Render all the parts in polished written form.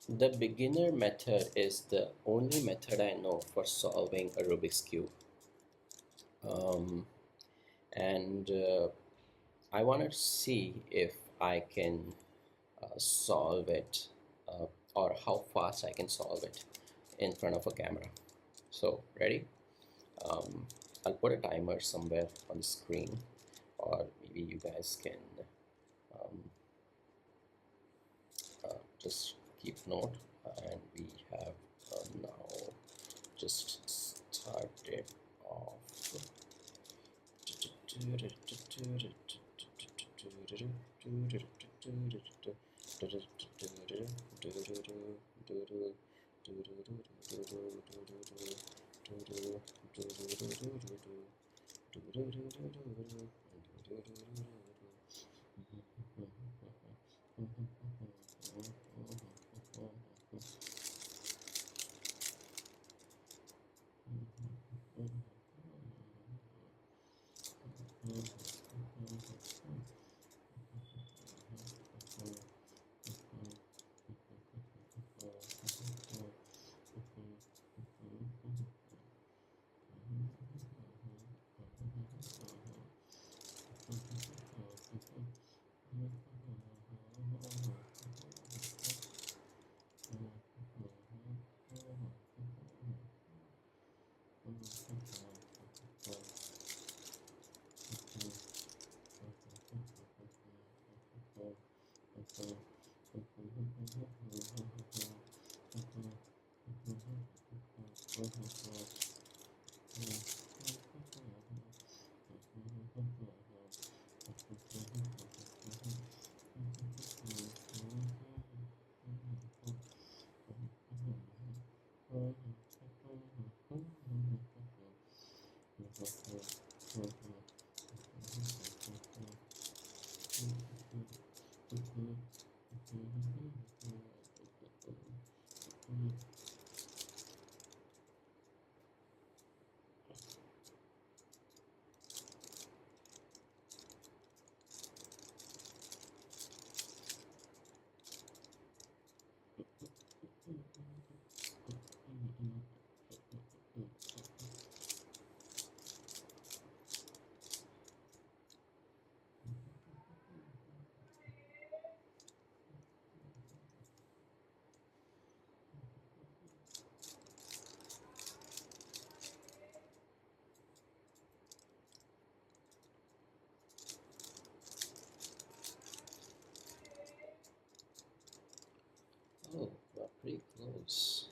The beginner method is the only method I know for solving a Rubik's Cube. Um, and I want to see if I can solve it uh, or how fast I can solve it in front of a camera. So, ready? Um, I'll put a timer somewhere on the screen, or maybe you guys can um, just keep note. And we have now just started off. Oh, we're pretty close.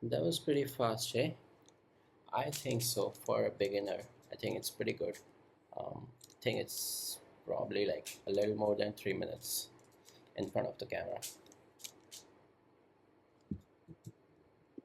That was pretty fast, eh? I think so. For a beginner, I think it's pretty good. I think it's probably like a little more than 3 minutes in front of the camera.